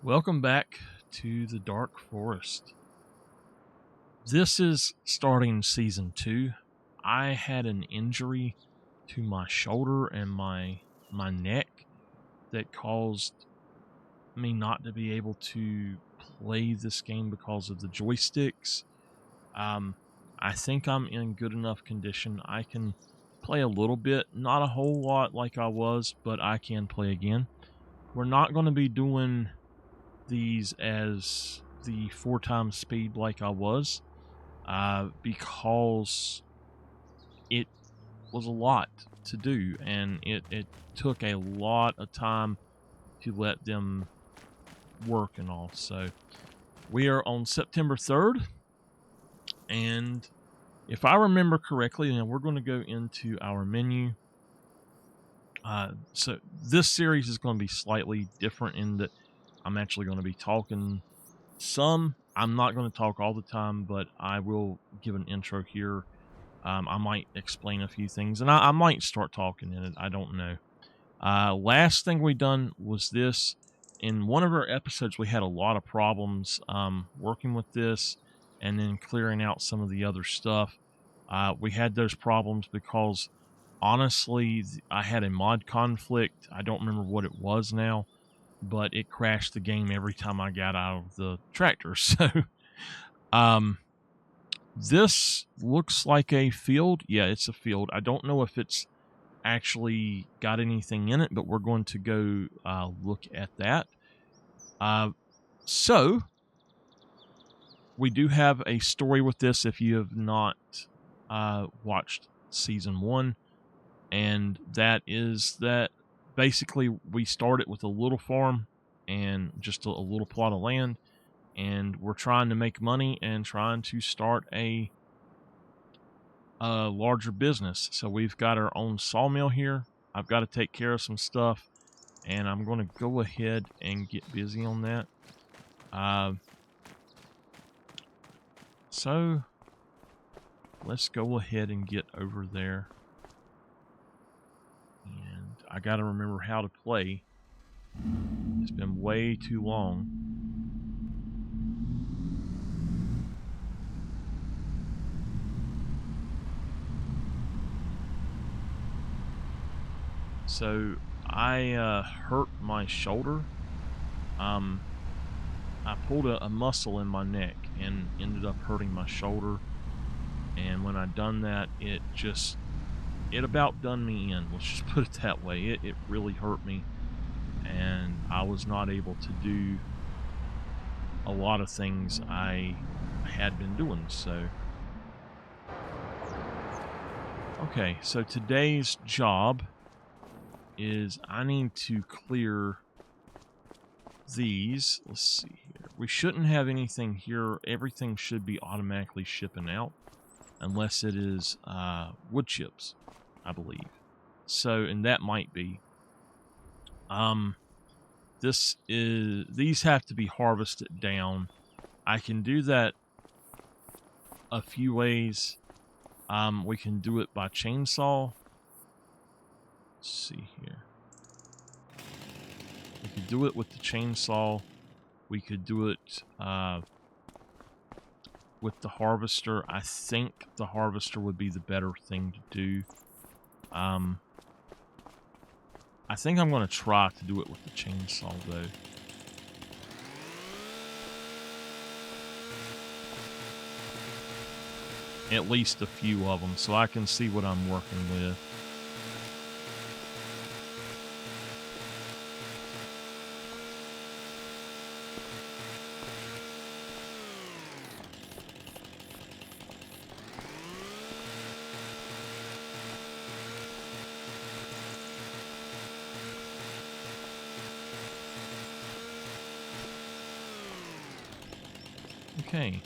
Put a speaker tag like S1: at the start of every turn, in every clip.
S1: Welcome back to the Dark Forest. This is starting season 2. I had an injury to my shoulder and my neck that caused me not to be able to play this game because of the joysticks. I think I'm in good enough condition. I can play a little bit, not a whole lot like I was, but I can play again. We're not going to be doing these as the 4 times speed like I was, because it was a lot to do, and it took a lot of time to let them work and all. So we are on September 3rd, and if I remember correctly, now we're going to go into our menu. So this series is going to be slightly different in that I'm actually going to be talking some. I'm not going to talk all the time, but I will give an intro here. I might explain a few things, and I might start talking in it. I don't know. Last thing we done was this. In one of our episodes, we had a lot of problems working with this and then clearing out some of the other stuff. We had those problems because, honestly, I had a mod conflict. I don't remember what it was now, but it crashed the game every time I got out of the tractor. So, this looks like a field. Yeah, it's a field. I don't know if it's actually got anything in it, but we're going to go look at that. So, we do have a story with this if you have not watched season 1, and that is that basically we started with a little farm and just a little plot of land, and we're trying to make money and trying to start a larger business. So we've got our own sawmill here. I've got to take care of some stuff, and I'm going to go ahead and get busy on that. So let's go ahead and get over there. And I got to remember how to play. It's been way too long. So I hurt my shoulder. I pulled a muscle in my neck and ended up hurting my shoulder. And when I done that, it about done me in. Let's just put it that way. It really hurt me, and I was not able to do a lot of things I had been doing. So, okay, so today's job is I need to clear these. Let's see here. We shouldn't have anything here. Everything should be automatically shipping out, unless it is wood chips, I believe. So, and that might be. These have to be harvested down. I can do that a few ways. We can do it by chainsaw. Let's see here. We could do it with the chainsaw. We could do it with the harvester. I think the harvester would be the better thing to do. I think I'm going to try to do it with the chainsaw, though. At least a few of them, so I can see what I'm working with. Okay.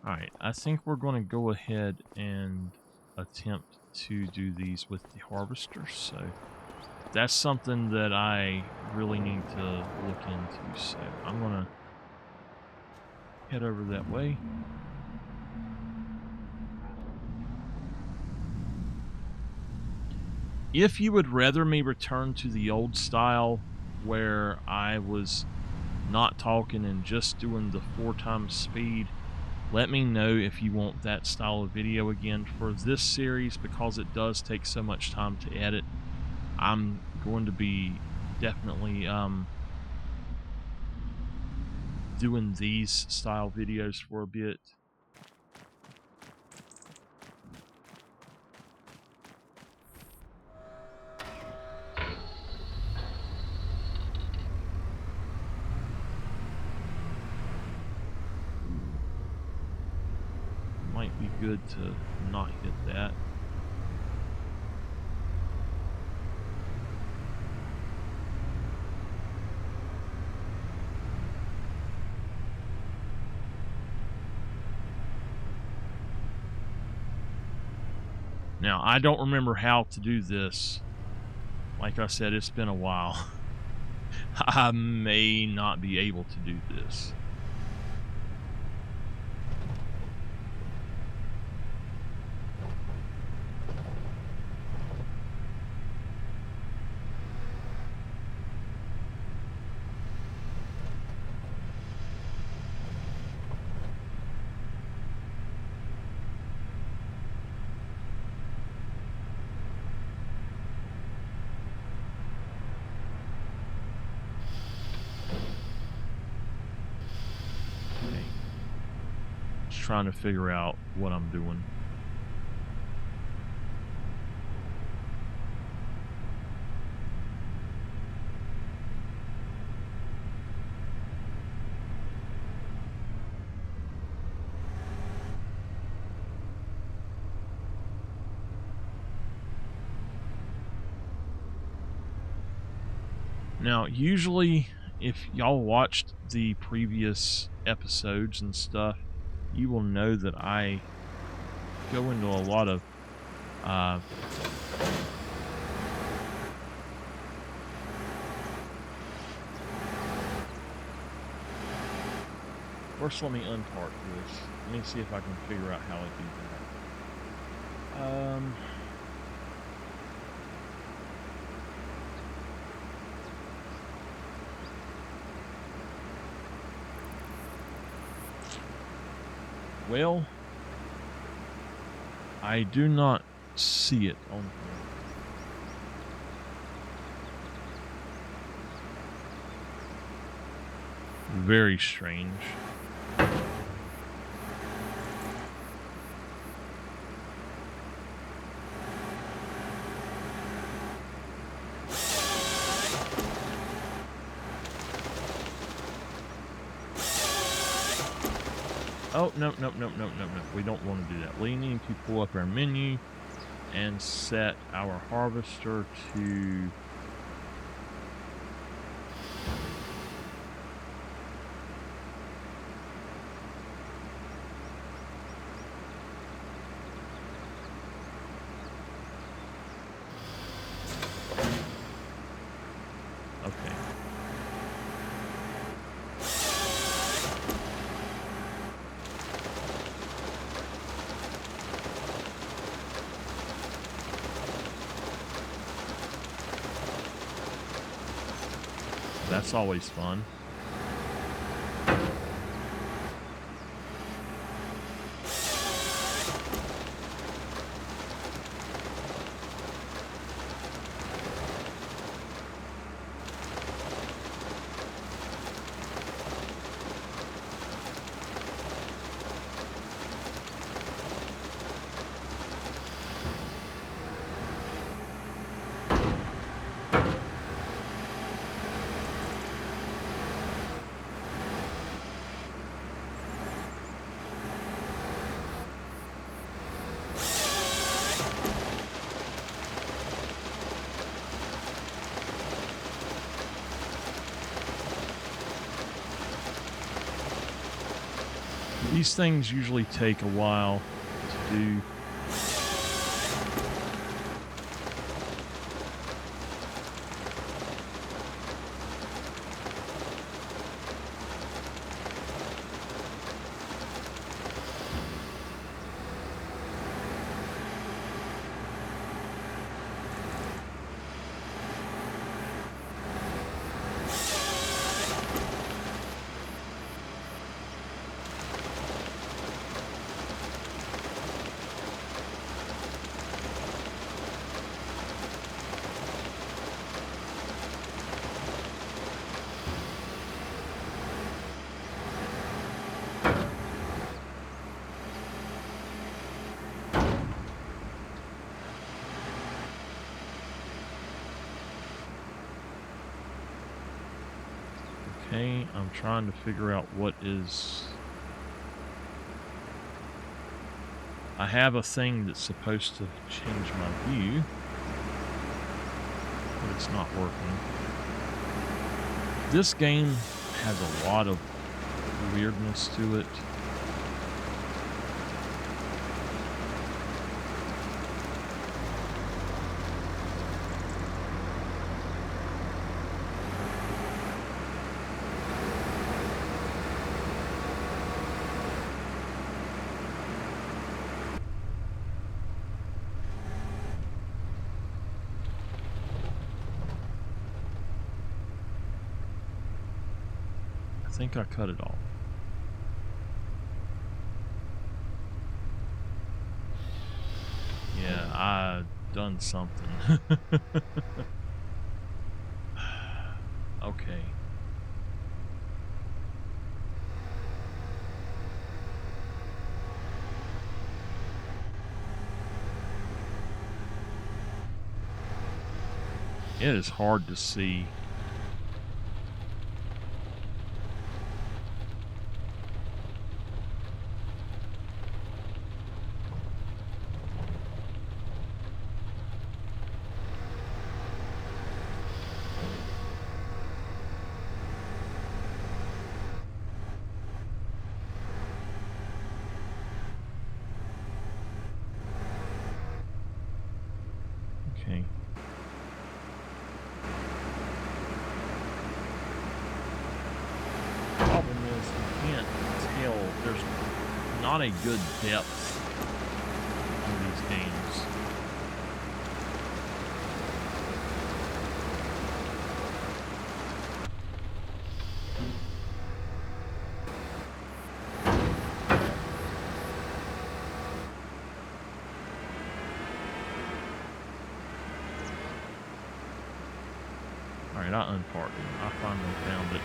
S1: Alright, I think we're going to go ahead and attempt to do these with the harvester, so that's something that I really need to look into, so I'm going to head over that way. If you would rather me return to the old style where I was not talking and just doing the 4 times speed, let me know if you want that style of video again. For this series, because it does take so much time to edit, I'm going to be definitely doing these style videos for a bit. Might be good to not hit that. Now, I don't remember how to do this. Like I said, it's been a while. I may not be able to do this. Trying to figure out what I'm doing. Now, usually, if y'all watched the previous episodes and stuff, you will know that I go into a lot of first, let me unpark this. Let me see if I can figure out how I do that. Well, I do not see it on here. Very strange. Oh, no. We don't want to do that. We need to pull up our menu and set our harvester to okay. That's always fun. These things usually take a while to do. Okay, I'm trying to figure out what is... I have a thing that's supposed to change my view, but it's not working. This game has a lot of weirdness to it. I think I cut it off. Yeah, I done something. Okay. It is hard to see. Okay. Problem is, you can't tell. There's not a good depth on these games. Alright, I unparked it. I finally found it.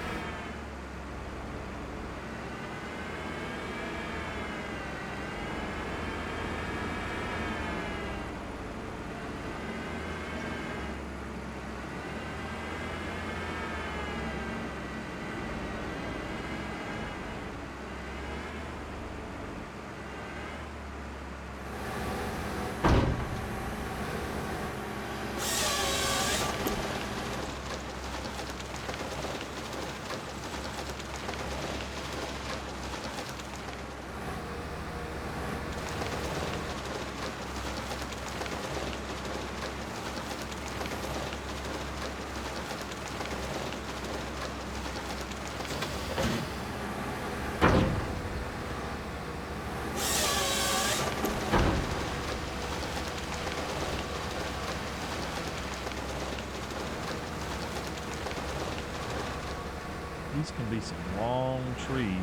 S1: These can be some long trees.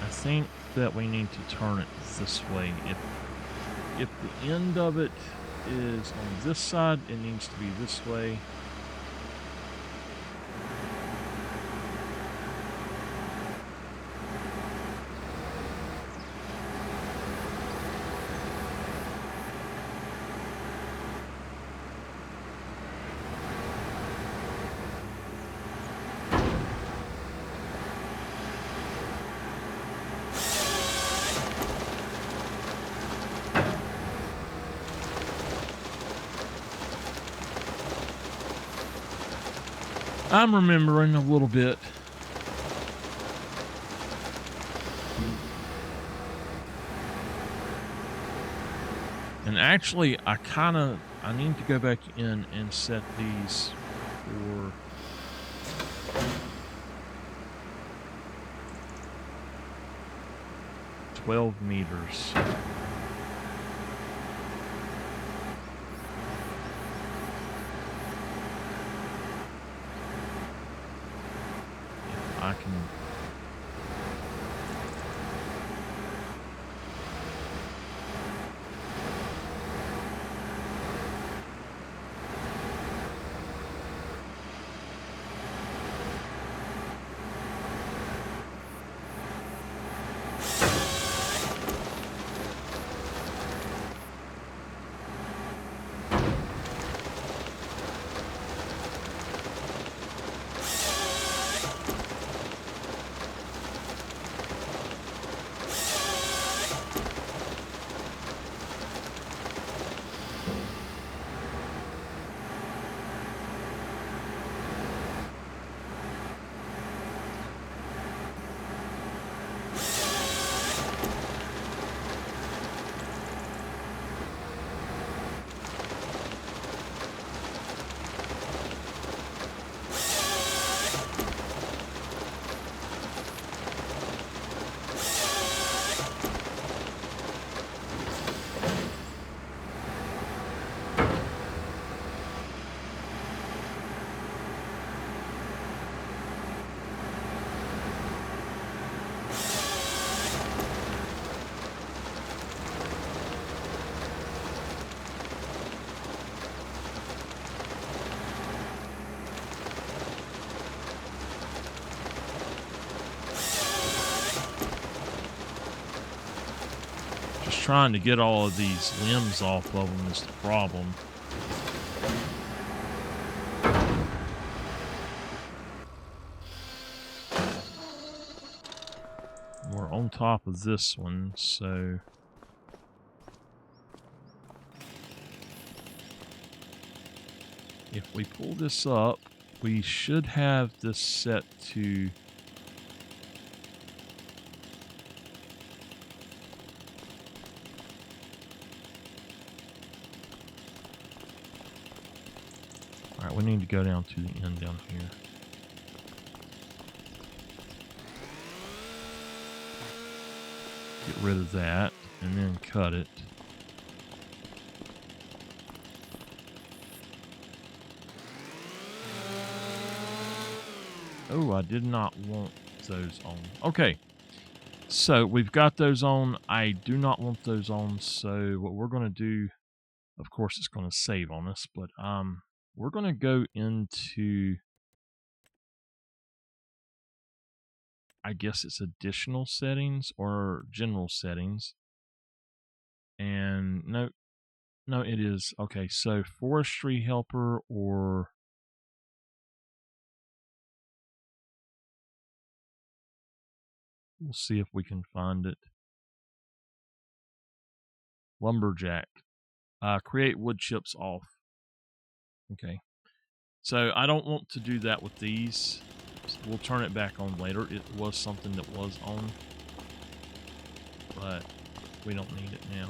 S1: I think that we need to turn it this way. If the end of it is on this side, it needs to be this way. I'm remembering a little bit. And actually, I need to go back in and set these for 12 meters. I can... Just trying to get all of these limbs off of them is the problem. We're on top of this one, so if we pull this up, we should have this set to all right, we need to go down to the end down here. Get rid of that and then cut it. Oh, I did not want those on. Okay, so we've got those on. I do not want those on, so what we're going to do, of course, it's going to save on us, but we're going to go into, I guess it's additional settings or general settings. And no, it is. Okay, so forestry helper or we'll see if we can find it. Lumberjack. Create wood chips off. Okay. So I don't want to do that with these. We'll turn it back on later. It was something that was on, but we don't need it now.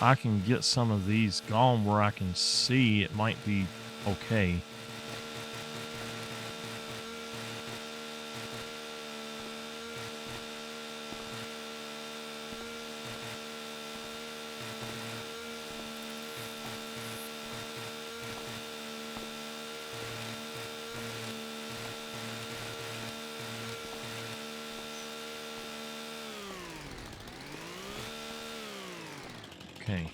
S1: I can get some of these gone where I can see, it might be okay. Okay.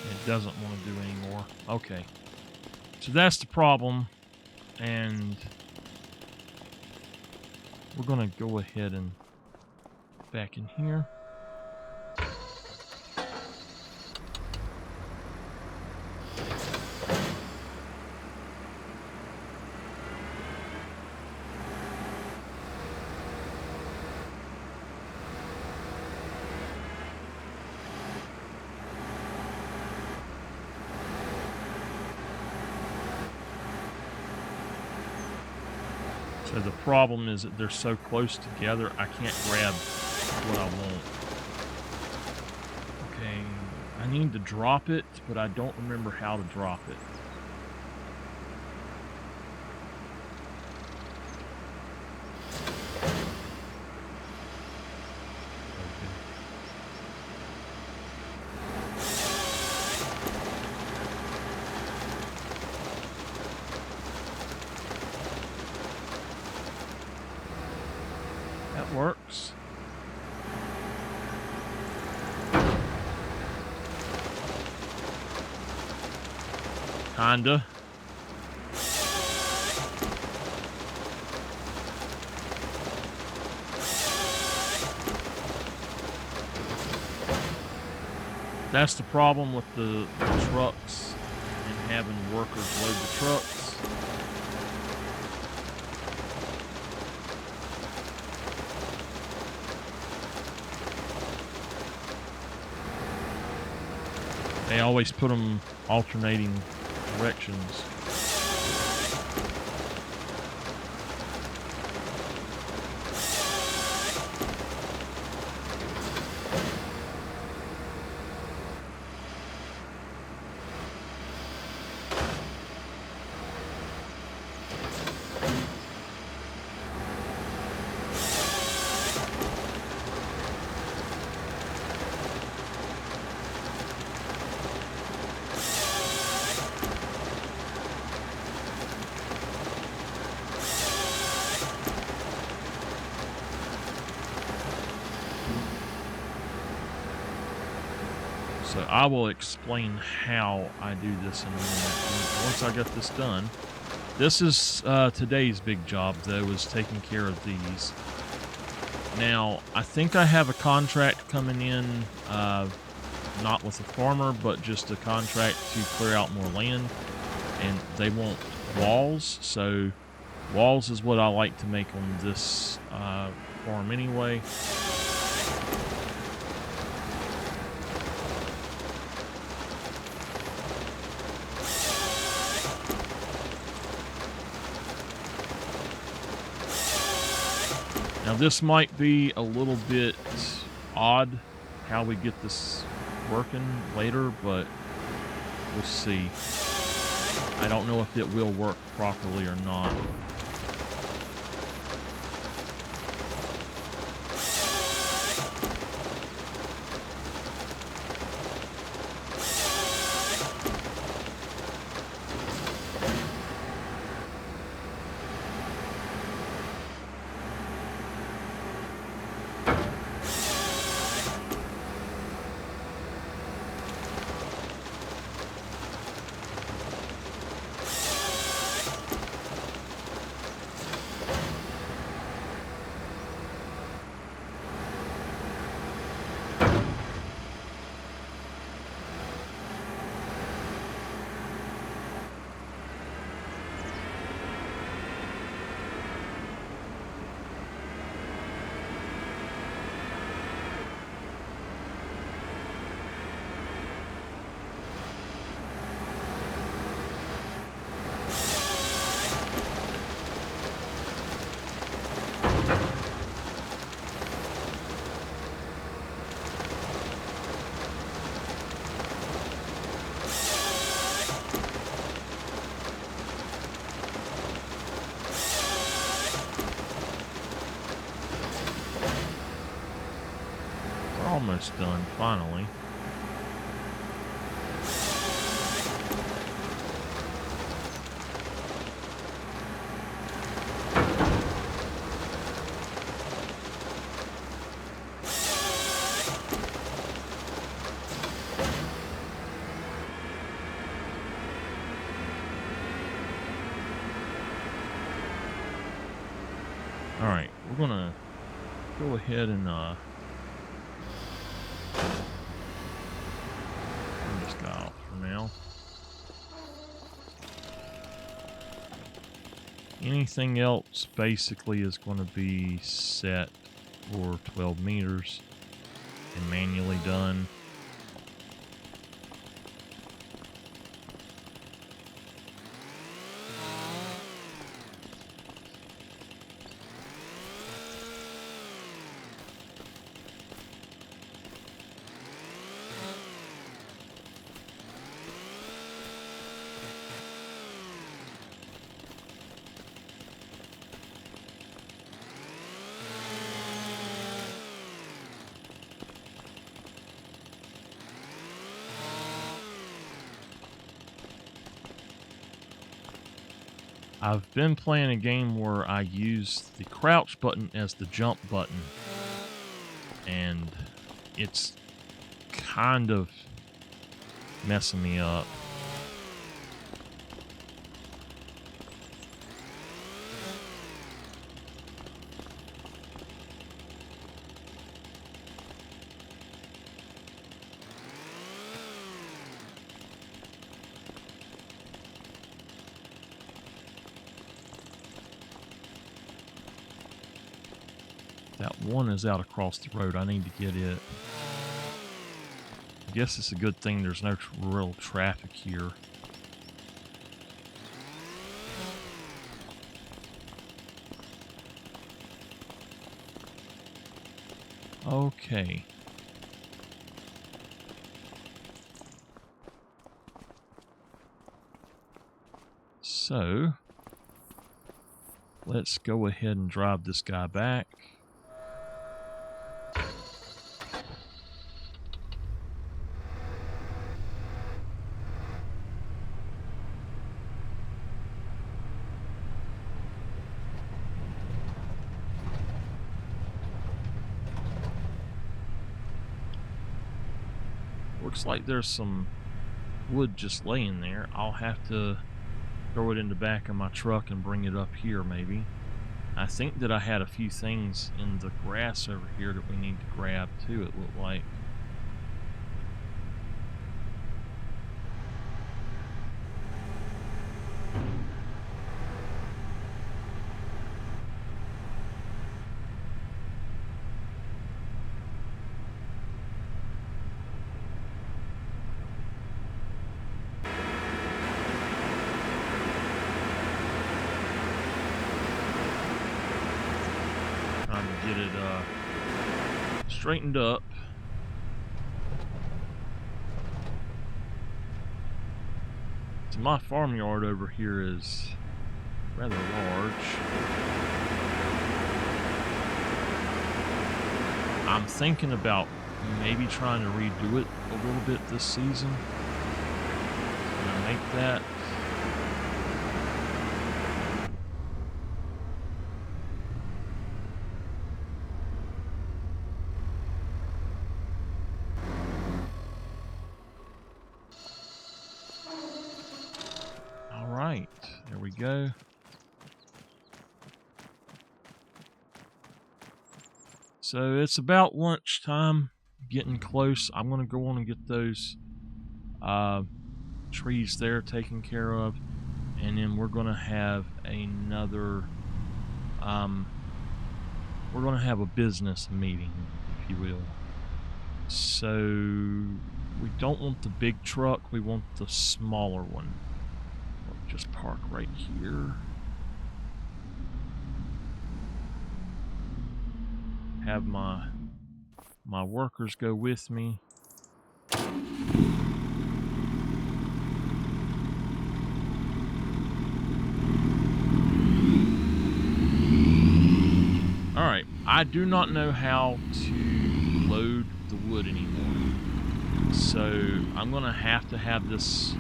S1: It doesn't want to do anymore. Okay. So that's the problem. And we're going to go ahead and back in here. So the problem is that they're so close together, I can't grab what I want. Okay, I need to drop it, but I don't remember how to drop it. That works. Kinda. That's the problem with the trucks and having workers load the trucks. They always put them alternating directions. So I will explain how I do this in a minute once I get this done. This is today's big job, though, is taking care of these. Now, I think I have a contract coming in, not with a farmer, but just a contract to clear out more land. And they want walls, so walls is what I like to make on this farm anyway. Now this might be a little bit odd how we get this working later, but we'll see. I don't know if it will work properly or not. Almost done, finally. All right, we're gonna go ahead and turn this guy off for now. Anything else basically is going to be set for 12 meters and manually done. I've been playing a game where I use the crouch button as the jump button, and it's kind of messing me up. That one is out across the road. I need to get it. I guess it's a good thing there's no real traffic here. Okay. So, let's go ahead and drive this guy back. Looks like there's some wood just laying there. I'll have to throw it in the back of my truck and bring it up here maybe. I think that I had a few things in the grass over here that we need to grab too, it looked like. Trying to get it straightened up. So my farmyard over here is rather large. I'm thinking about maybe trying to redo it a little bit this season. Can I make that? Alright, there we go. So it's about lunchtime, getting close. I'm going to go on and get those trees there taken care of, and then we're going to have another, we're going to have a business meeting, if you will. So we don't want the big truck, we want the smaller one. We'll just park right here. Have my workers go with me. Alright, I do not know how to load the wood anymore. So I'm gonna have to have this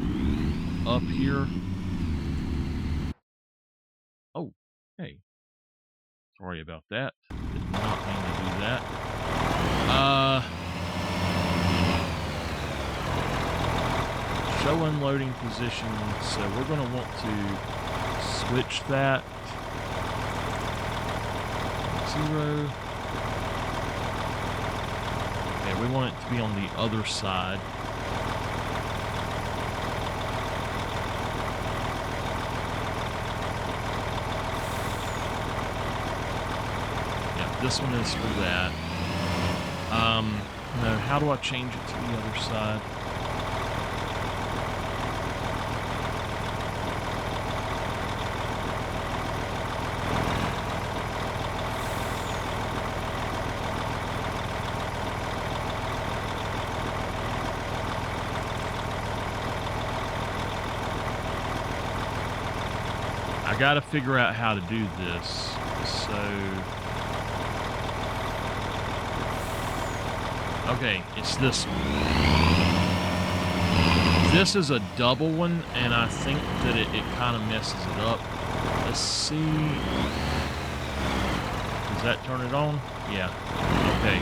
S1: up here. Oh, hey. Sorry about that. Did not mean to do that. Show unloading position. So we're going to want to switch that. 0. Okay, we want it to be on the other side. This one is for that. No, how do I change it to the other side? I gotta figure out how to do this. So... okay, it's this one. This is a double one, and I think that it kind of messes it up. Let's see. Does that turn it on? Yeah. Okay.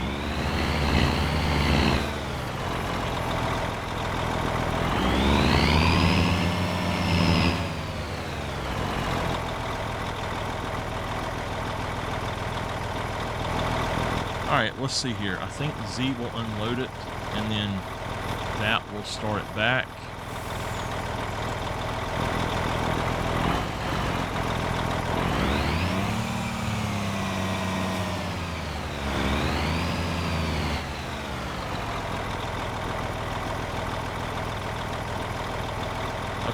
S1: Alright, let's see here. I think Z will unload it, and then that will start it back.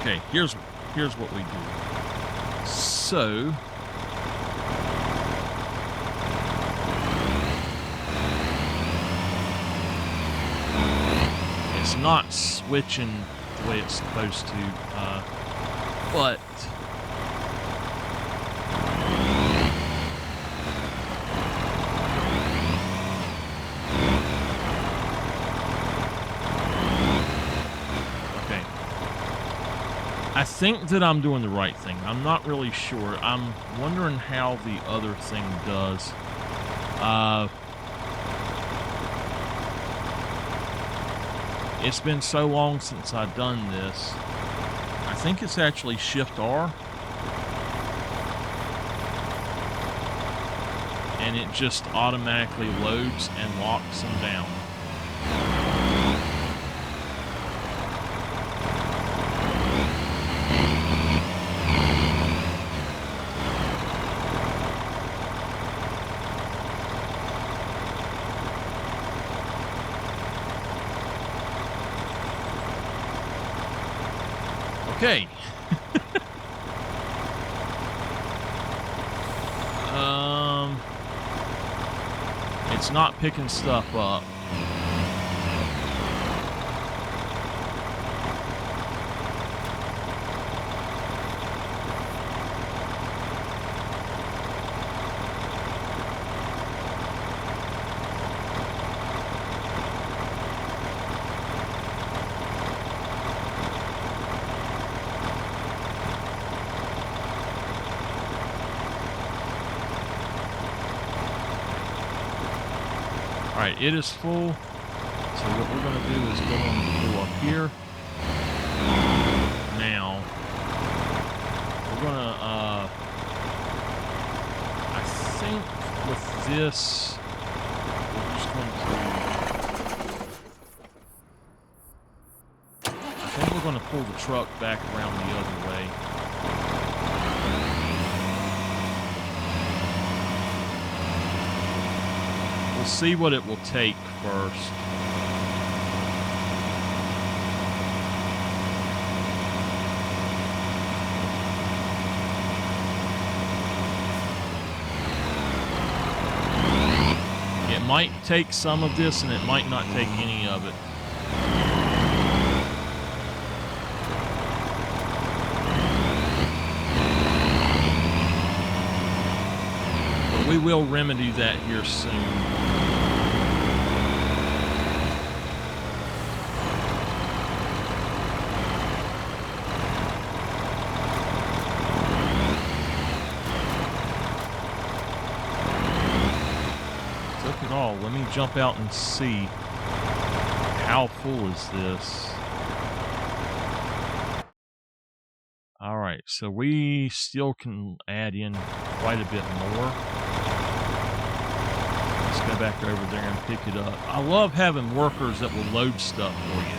S1: Okay, here's what we do. So it's not switching the way it's supposed to, but okay. I think that I'm doing the right thing. I'm not really sure. I'm wondering how the other thing does. It's been so long since I've done this. I think it's actually Shift R. And it just automatically loads and locks them down. Okay. It's not picking stuff up. All right, it is full. So what we're going to do is go up here. Now, we're going to, I think with this, we're just going to, I think we're going to pull the truck back around the other way. We'll see what it will take first. It might take some of this and it might not take any of it. But we will remedy that here soon. Let me jump out and see how full is this. All right, so we still can add in quite a bit more. Let's go back over there and pick it up. I love having workers that will load stuff for you.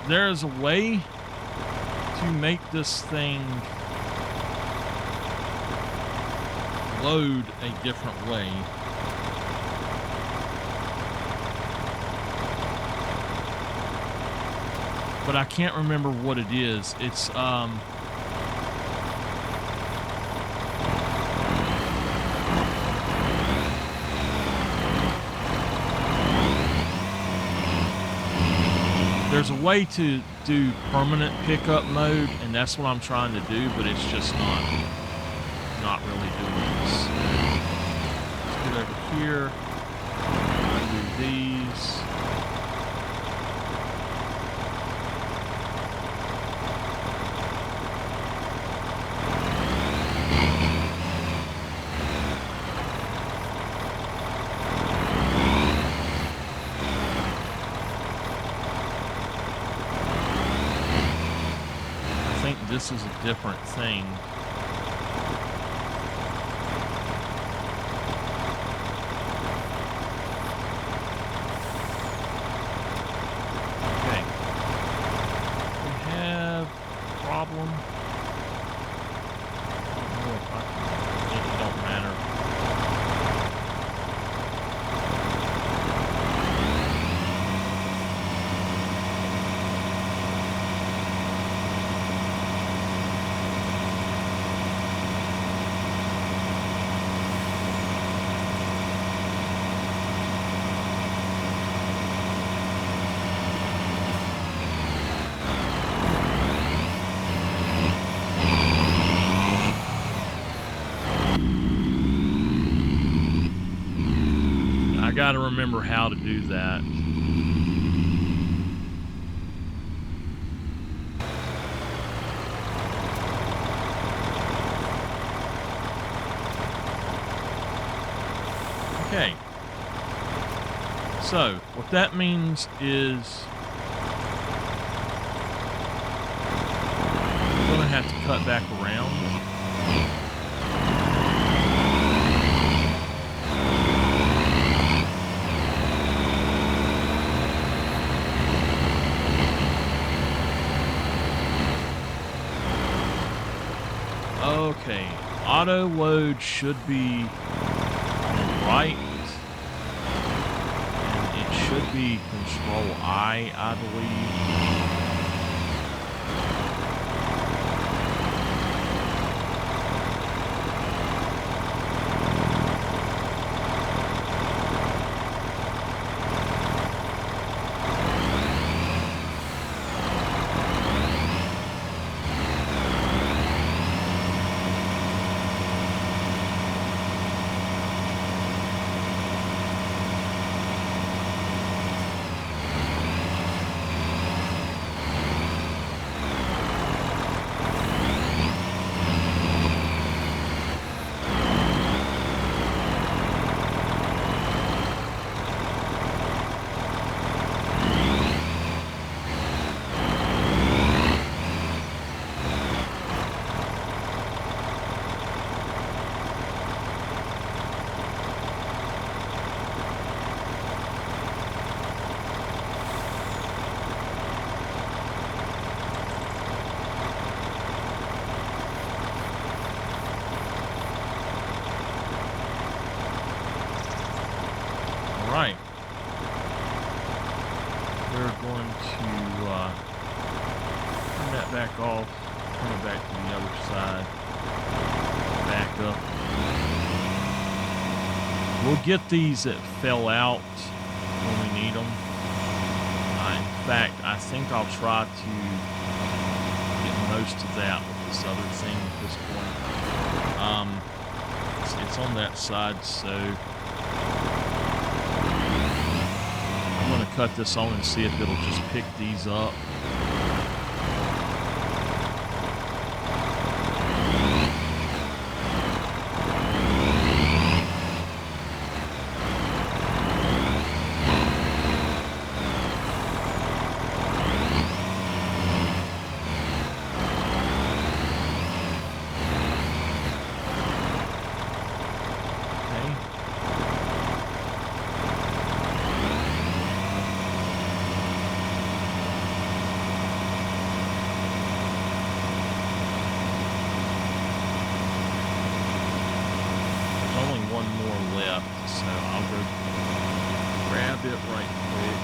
S1: There's a way to make this thing load a different way. But I can't remember what it is. It's there's a way to do permanent pickup mode, and that's what I'm trying to do, but it's just not really doing this. Let's get over here, do think this is a different thing. Okay. We have a problem. I don't know if I can. It don't matter. I gotta remember how to do that. Okay. So, what that means is I'm gonna have to cut back around. Okay, auto load should be right, and it should be Control I believe. Right. We're going to turn that back off, turn it back to the other side, back up. We'll get these that fell out when we need them. In fact, I think I'll try to get most of that with this other thing at this point. It's on that side, so I'm going to cut this on and see if it'll just pick these up. One more left, so I'll go grab it right quick.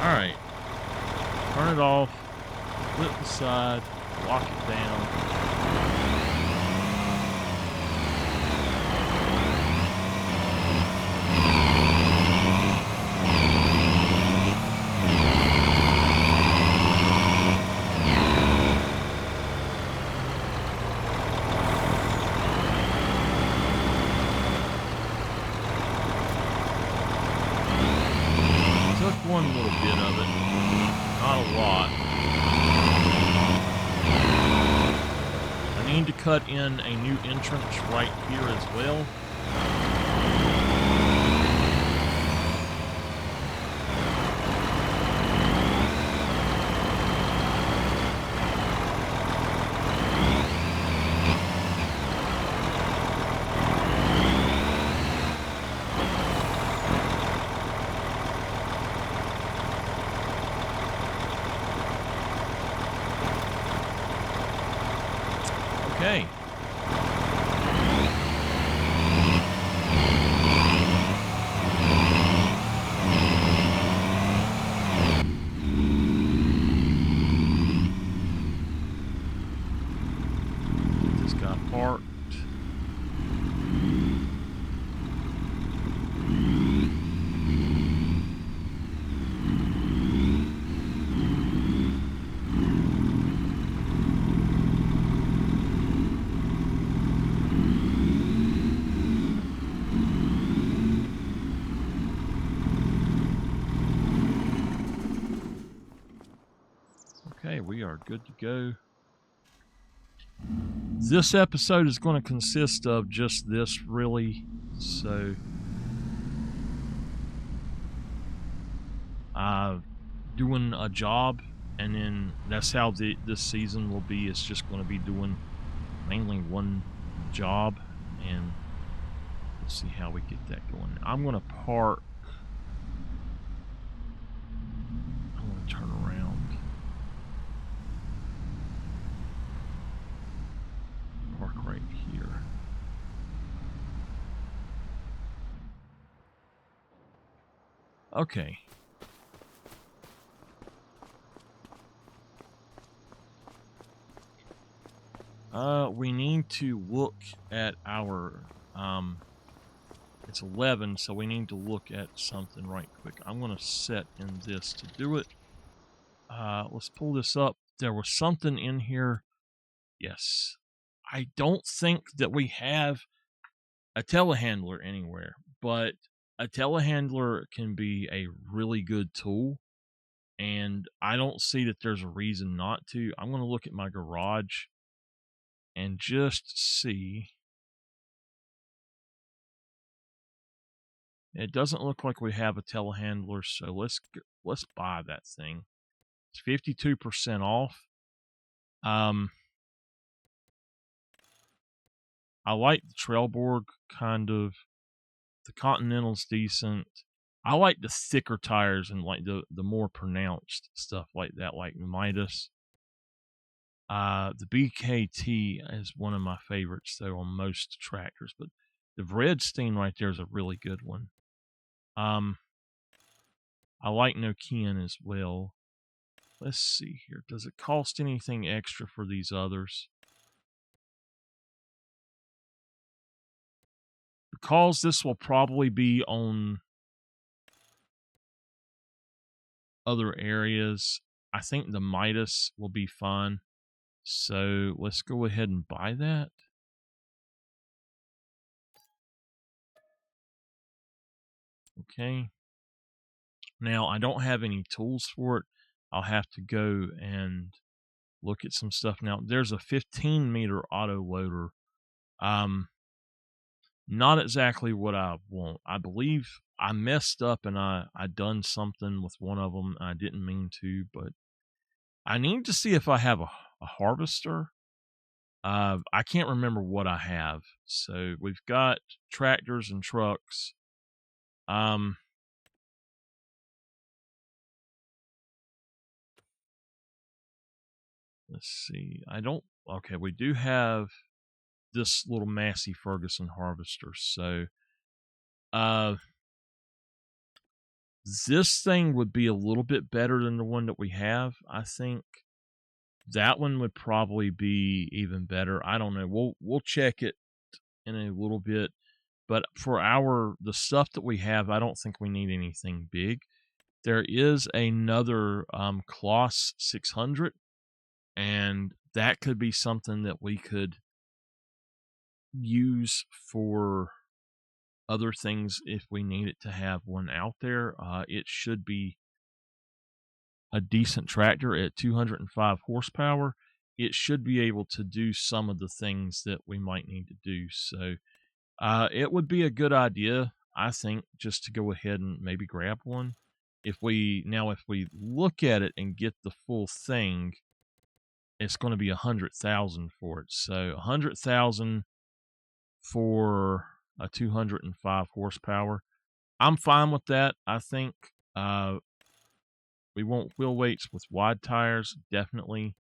S1: All right, turn it off, flip the side, lock it down. One little bit of it, not a lot. I need to cut in a new entrance right here as well. are good to go. This episode is going to consist of just this, really. So, doing a job, and then that's how this season will be. It's just going to be doing mainly one job, and we'll see how we get that going. I'm going to park. I'm going to turn around. Park right here. Okay. We need to look at our, it's 11, so we need to look at something right quick. I'm going to set in this to do it. Let's pull this up. There was something in here. Yes. I don't think that we have a telehandler anywhere, but a telehandler can be a really good tool, and I don't see that there's a reason not to. I'm going to look at my garage and just see. It doesn't look like we have a telehandler, so let's buy that thing. It's 52% off. I like the Trailborg kind of. The Continental's decent. I like the thicker tires and like the more pronounced stuff like that, like the Midas. The BKT is one of my favorites though on most tractors, but the Redstein right there is a really good one. I like Nokian as well. Let's see here. Does it cost anything extra for these others? Because this will probably be on other areas, I think the Midas will be fun. So let's go ahead and buy that. Okay. Now, I don't have any tools for it. I'll have to go and look at some stuff. Now, there's a 15-meter auto loader. Not exactly what I want. I believe I messed up and I done something with one of them. I didn't mean to, but I need to see if I have a harvester. I can't remember what I have. So we've got tractors and trucks. Let's see. Okay, we do have this little Massey Ferguson harvester. So, this thing would be a little bit better than the one that we have. I think that one would probably be even better. I don't know. We'll check it in a little bit. But for the stuff that we have, I don't think we need anything big. There is another Kloss 600, and that could be something that we could use for other things if we need it to have one out there. It should be a decent tractor at 205 horsepower. It should be able to do some of the things that we might need to do. So it would be a good idea, I think, just to go ahead and maybe grab one. If we look at it and get the full thing, it's going to be 100,000 for it. So 100,000 for a 205 horsepower. I'm fine with that. I think we want wheel weights with wide tires, definitely.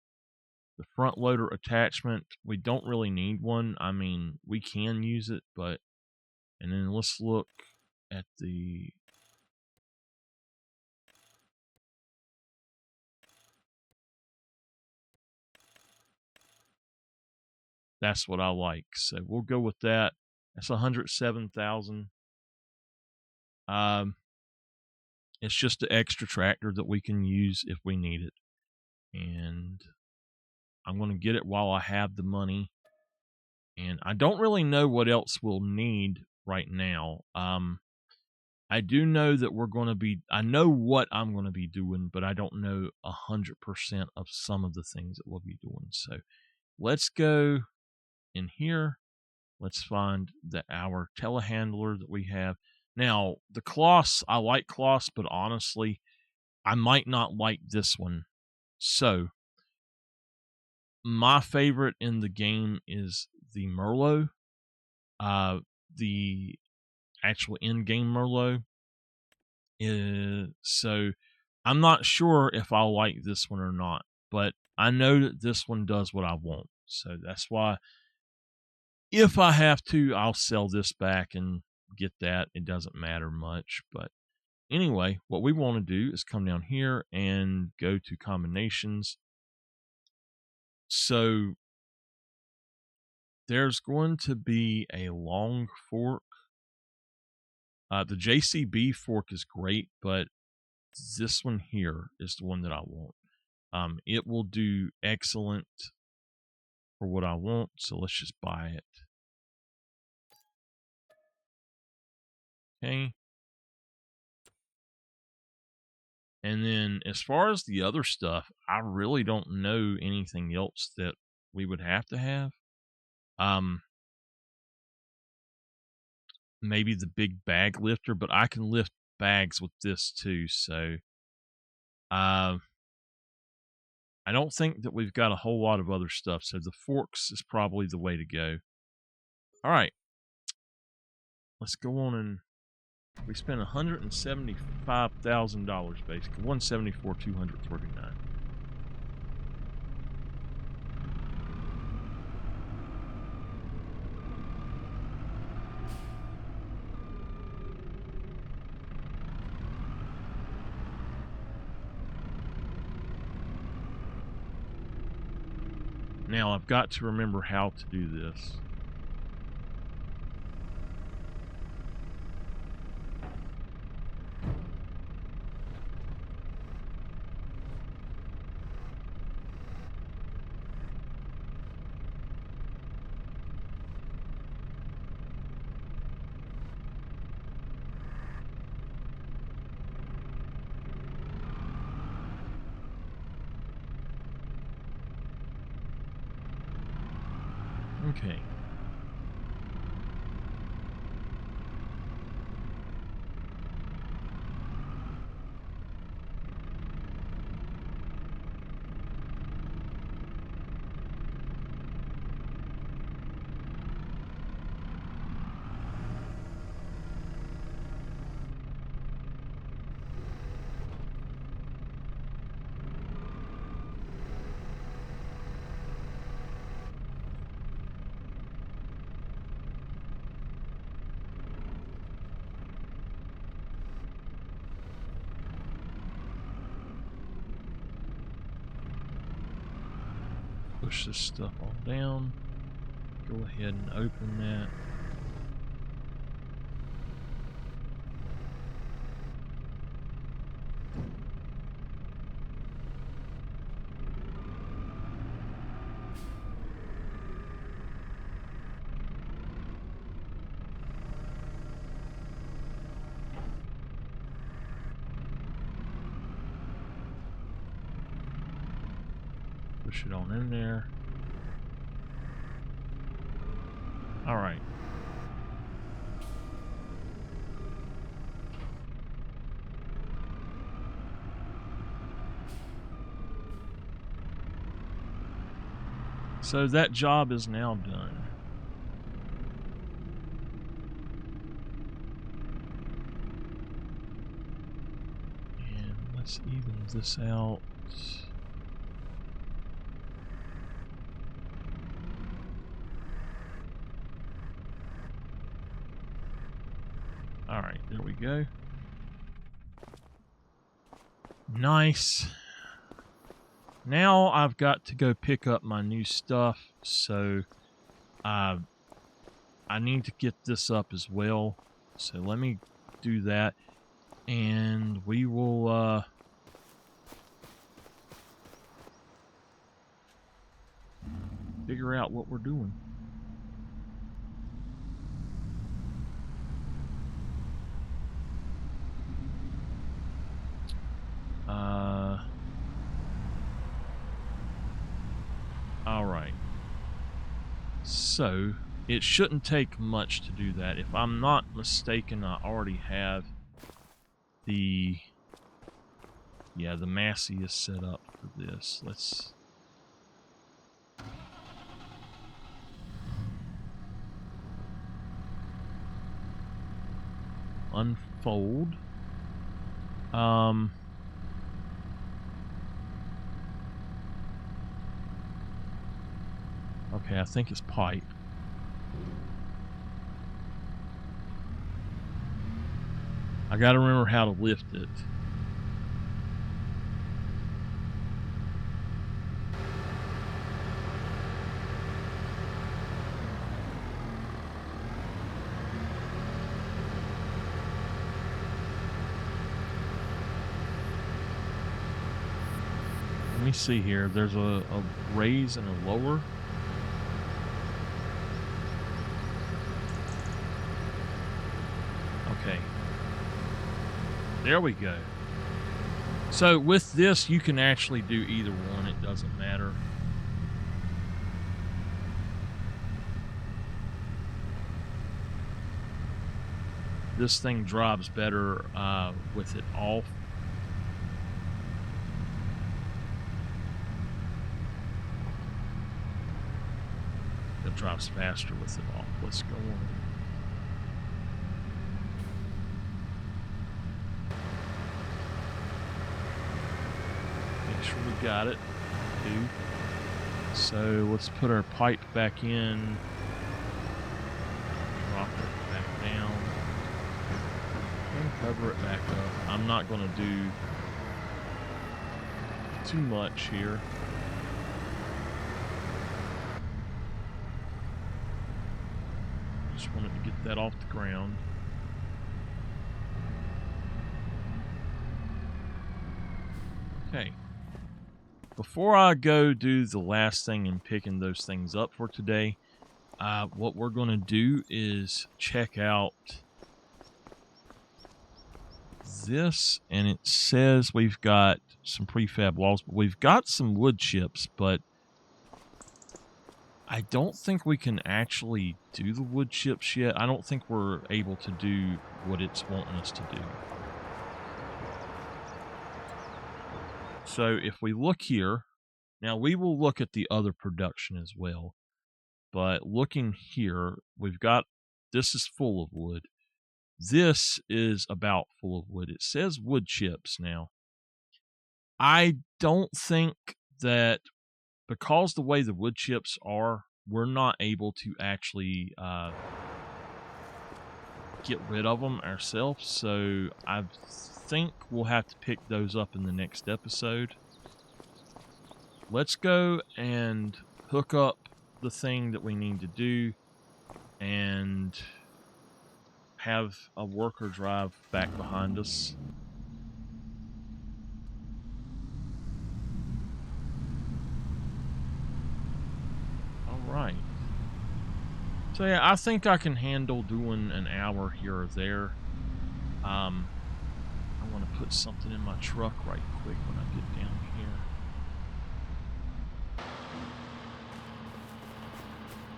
S1: The front loader attachment, we don't really need one. I mean, we can use it, but... And then let's look at the... That's what I like. So we'll go with that. That's 107,000. It's just an extra tractor that we can use if we need it. And I'm going to get it while I have the money. And I don't really know what else we'll need right now. I do know that we're going to be, I know what I'm going to be doing, but I don't know 100% of some of the things that we'll be doing. So let's go in here. Let's find our telehandler that we have. Now, the cloths, I like cloths, but honestly, I might not like this one. So my favorite in the game is the Merlot, the actual in-game Merlot. So I'm not sure if I'll like this one or not, but I know that this one does what I want. So that's why if I have to, I'll sell this back and get that. It doesn't matter much. But anyway, what we want to do is come down here and go to combinations. So there's going to be a long fork. The JCB fork is great, but this one here is the one that I want. It will do excellent for what I want, so let's just buy it. Okay. And then as far as the other stuff, I really don't know anything else that we would have to have. Maybe the big bag lifter, but I can lift bags with this too, so I don't think that we've got a whole lot of other stuff, so the forks is probably the way to go. All right. Let's go on and we spent $175,000 basically. 174,239. Now I've got to remember how to do this. Okay. Push this stuff all down. Go ahead and open that. Push it on in there. All right. So that job is now done. And let's even this out. All right, there we go. Nice. Now I've got to go pick up my new stuff, so I need to get this up as well. So let me do that, and we will figure out what we're doing. So it shouldn't take much to do that. If I'm not mistaken, I already have the Massey is set up for this. Let's unfold. Okay, I think it's pipe. I gotta remember how to lift it. Let me see here. There's a raise and a lower. Okay. There we go. So with this, you can actually do either one. It doesn't matter. This thing drives better with it off. It drives faster with it off. Let's go on. Make sure we got it. So let's put our pipe back in. Drop it back down. And cover it back up. I'm not going to do too much here. Just wanted to get that off the ground. Okay. Before I go do the last thing in picking those things up for today, what we're going to do is check out this, and it says we've got some prefab walls, but we've got some wood chips, but I don't think we can actually do the wood chips yet. I don't think we're able to do what it's wanting us to do. So if we look here, now we will look at the other production as well, but looking here, we've got, this is full of wood. This is about full of wood. It says wood chips now. I don't think that, because the way the wood chips are, we're not able to actually get rid of them ourselves. So I think we'll have to pick those up in the next episode. Let's go and hook up the thing that we need to do and have a worker drive back behind us. Right. So yeah, I think I can handle doing an hour here or there. I want to put something in my truck right quick when I get down here.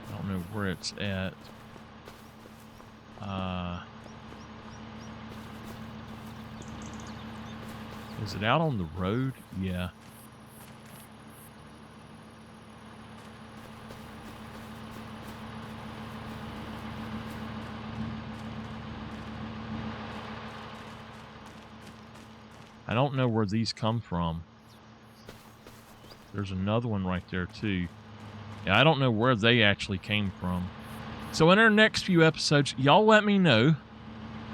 S1: I don't know where it's at. Is it out on the road? Yeah. I don't know where these come from. There's another one right there too. Yeah, I don't know where they actually came from. So in our next few episodes, y'all let me know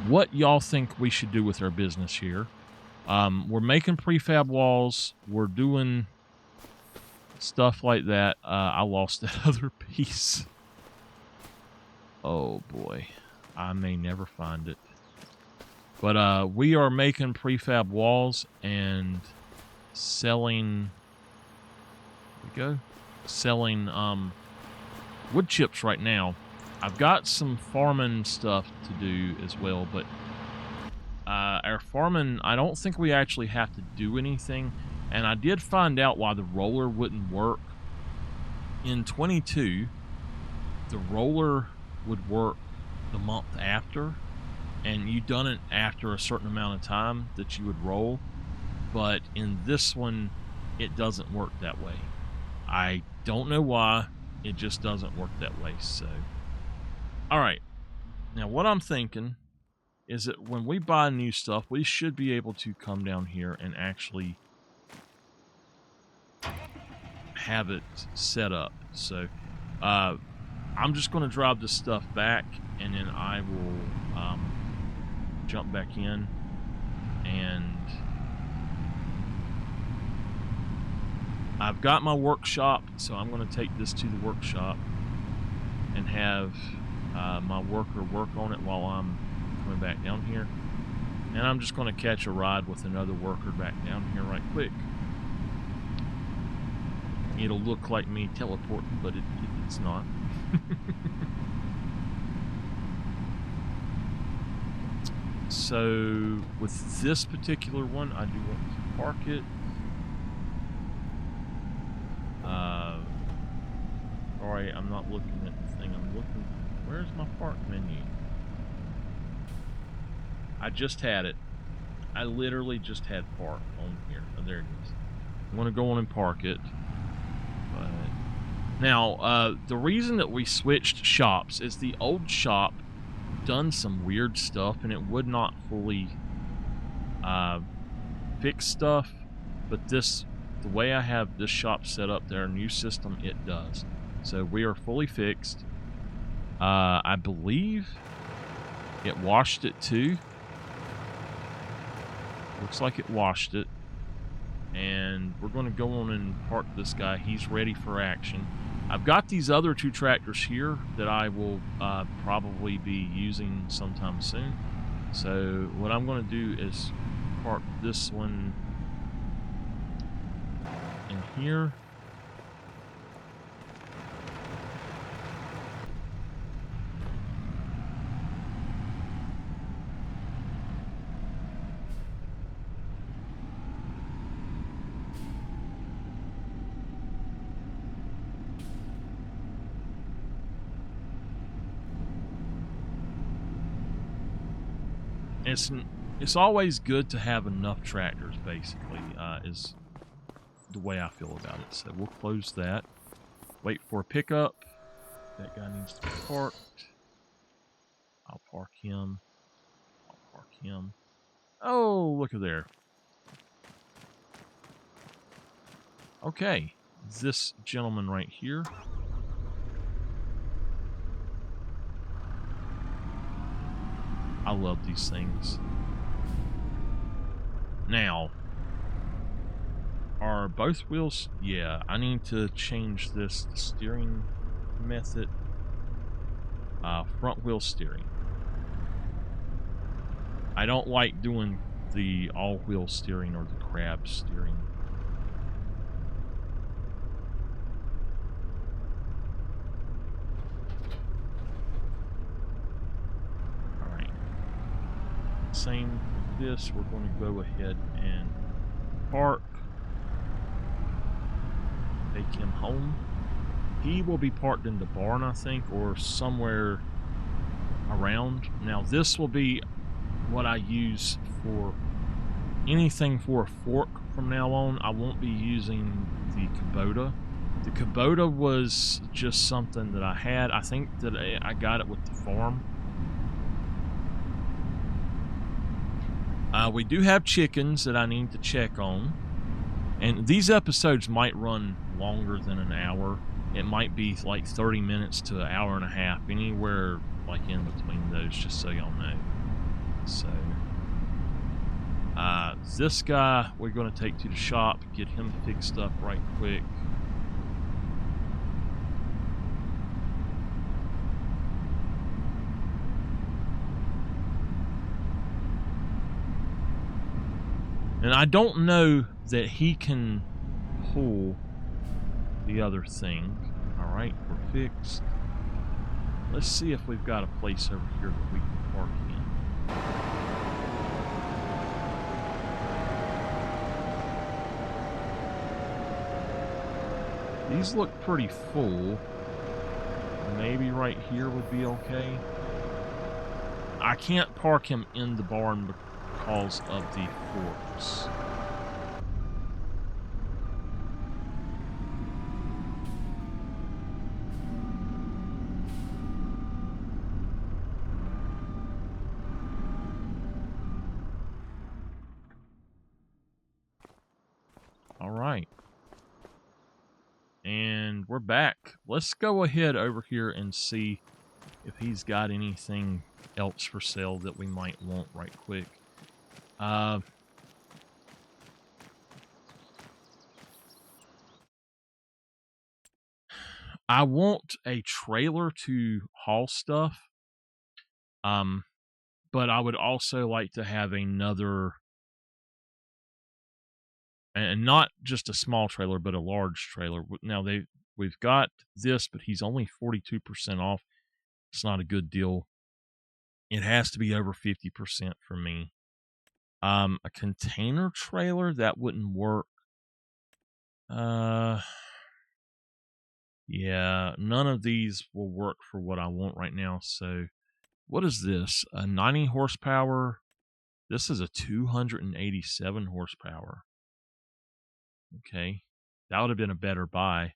S1: what y'all think we should do with our business here. We're making prefab walls. We're doing stuff like that. I lost that other piece. Oh boy. I may never find it. But we are making prefab walls and selling, there we go, selling wood chips right now. I've got some farming stuff to do as well, but our farming, I don't think we actually have to do anything. And I did find out why the roller wouldn't work. In 22, the roller would work the month after, and you done it after a certain amount of time that you would roll. But in this one, it doesn't work that way. I don't know why. It just doesn't work that way. So, all right. Now, what I'm thinking is that when we buy new stuff, we should be able to come down here and actually have it set up. So, I'm just going to drop this stuff back, and then I will jump back in, and I've got my workshop, so I'm going to take this to the workshop and have my worker work on it while I'm coming back down here. And I'm just going to catch a ride with another worker back down here right quick. It'll look like me teleporting, but it's not. So with this particular one, I do want to park it. Sorry, I'm not looking at the thing. I'm looking. Where's my park menu? I just had it. I literally just had park on here. Oh, there it is. I'm going to go on and park it. But now, the reason that we switched shops is the old shop done some weird stuff, and it would not fully fix stuff. But the way I have this shop set up, their new system, it does. So we are fully fixed. I believe it washed it too. Looks like it washed it. And we're going to go on and park this guy. He's ready for action. I've got these other two tractors here that I will probably be using sometime soon. So what I'm going to do is park this one in here. It's always good to have enough tractors, basically, is the way I feel about it. So we'll close that. Wait for a pickup. That guy needs to be parked. I'll park him. I'll park him. Oh, look at there. Okay, this gentleman right here. I love these things. Now, are both wheels? Yeah, I need to change this to steering method. Front wheel steering. I don't like doing the all-wheel steering or the crab steering. Alright. Same with this. We're going to go ahead and park. Take him home. He will be parked in the barn, I think, or somewhere around. Now, this will be what I use for anything for a fork from now on. I won't be using the Kubota. The Kubota was just something that I had. I think that I got it with the farm. We do have chickens that I need to check on. And these episodes might run longer than an hour. It might be like 30 minutes to an hour and a half, anywhere like in between those, just so y'all know. So, this guy we're going to take to the shop, get him fixed up right quick. And I don't know that he can pull the other thing. Alright, we're fixed. Let's see if we've got a place over here that we can park in. These look pretty full. maybe right here would be okay. I can't park him in the barn because of the forks. All right. And we're back. Let's go ahead over here and see if he's got anything else for sale that we might want right quick. I want a trailer to haul stuff. But I would also like to have another, and not just a small trailer, but a large trailer. Now we've got this, but he's only 42% off. It's not a good deal. It has to be over 50% for me. A container trailer, that wouldn't work. Yeah, none of these will work for what I want right now. So what is this? A 90 horsepower. This is a 287 horsepower. Okay. That would have been a better buy.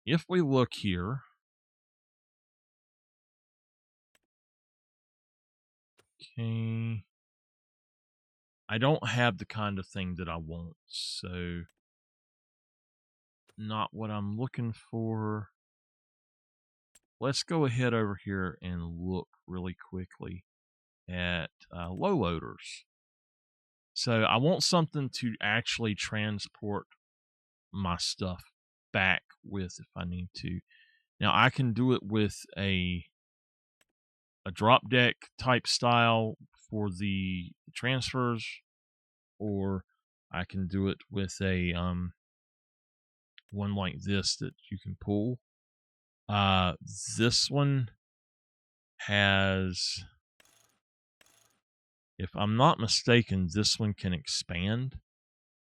S1: If we look here. Okay. I don't have the kind of thing that I want, so not what I'm looking for. Let's go ahead over here and look really quickly at low loaders. So I want something to actually transport my stuff back with if I need to. Now I can do it with a drop deck type style for the transfers, or I can do it with a one like this that you can pull. This one has, if I'm not mistaken, this one can expand,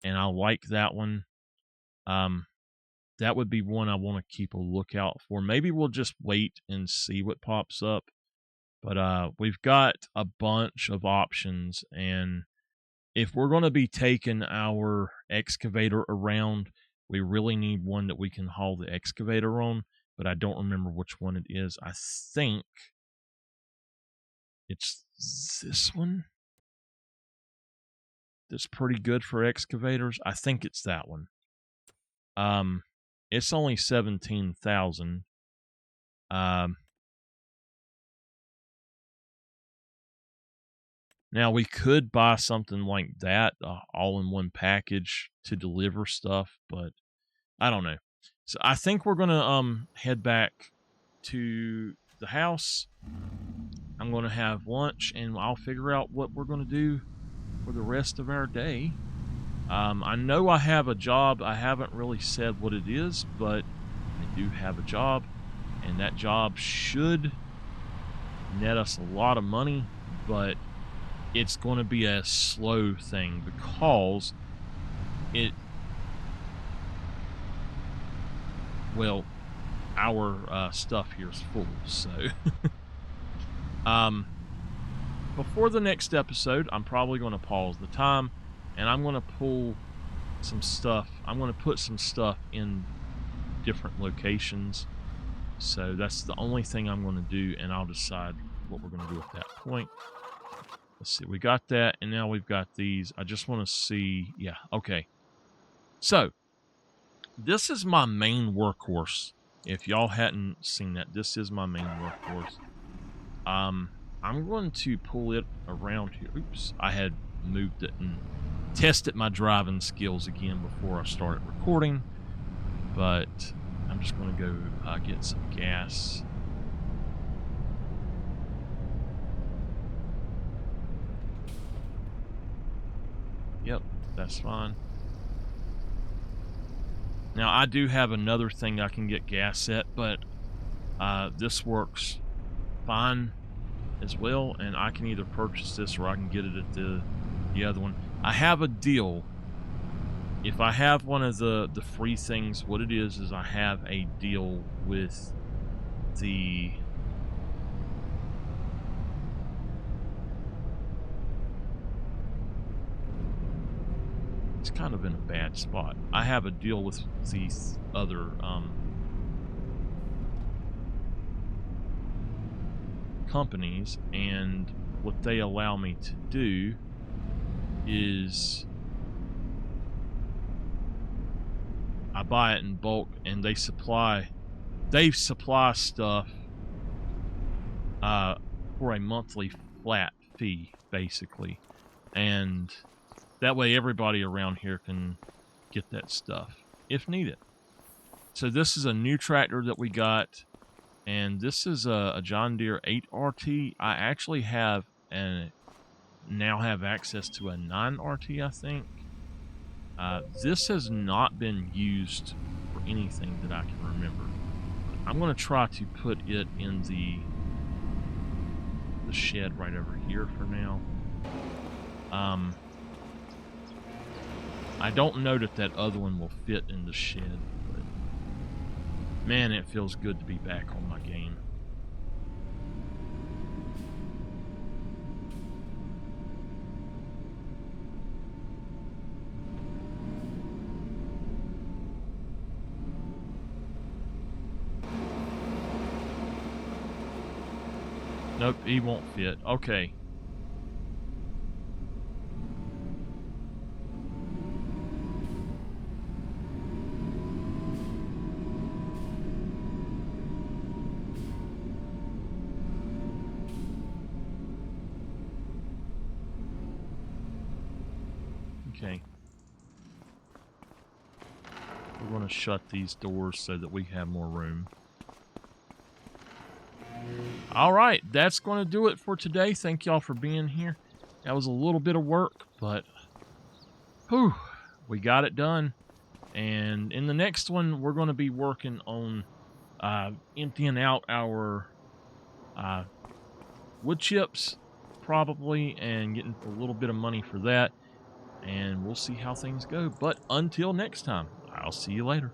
S1: and I like that one. That would be one I want to keep a lookout for. Maybe we'll just wait and see what pops up. But we've got a bunch of options, and if we're going to be taking our excavator around, we really need one that we can haul the excavator on, but I don't remember which one it is. I think it's this one that's pretty good for excavators. I think it's that one. It's only 17,000. Now, we could buy something like that, all in one package to deliver stuff, but I don't know. So I think we're going to head back to the house. I'm going to have lunch, and I'll figure out what we're going to do for the rest of our day. I know I have a job. I haven't really said what it is, but I do have a job, and that job should net us a lot of money, but it's going to be a slow thing because our stuff here is full. So before the next episode, I'm probably going to pause the time, and I'm going to pull some stuff. I'm going to put some stuff in different locations. So that's the only thing I'm going to do, and I'll decide what we're going to do at that point. Let's see, we got that, and now we've got these. I just want to see, yeah, okay. So, this is my main workhorse. If y'all hadn't seen that, this is my main workhorse. I'm going to pull it around here. Oops, I had moved it and tested my driving skills again before I started recording. But I'm just going to go get some gas. Yep, that's fine. Now, I do have another thing I can get gas at, but this works fine as well, and I can either purchase this or I can get it at the other one. I have a deal if I have one of the free things, what it is I have a deal with the it's kind of in a bad spot. I have a deal with these other companies, and what they allow me to do is I buy it in bulk, and they supply stuff for a monthly flat fee, basically, and that way everybody around here can get that stuff if needed. So this is a new tractor that we got, and this is a John Deere 8RT. I actually have now have access to a 9RT, I think. This has not been used for anything that I can remember. I'm going to try to put it in the shed right over here for now. I don't know that other one will fit in the shed, but man, it feels good to be back on my game. Nope, he won't fit. Okay. Okay. We're going to shut these doors so that we have more room. All right, that's going to do it for today. Thank y'all for being here. That was a little bit of work, but whew, we got it done. And in the next one, we're going to be working on emptying out our wood chips, probably, and getting a little bit of money for that. And we'll see how things go. But until next time, I'll see you later.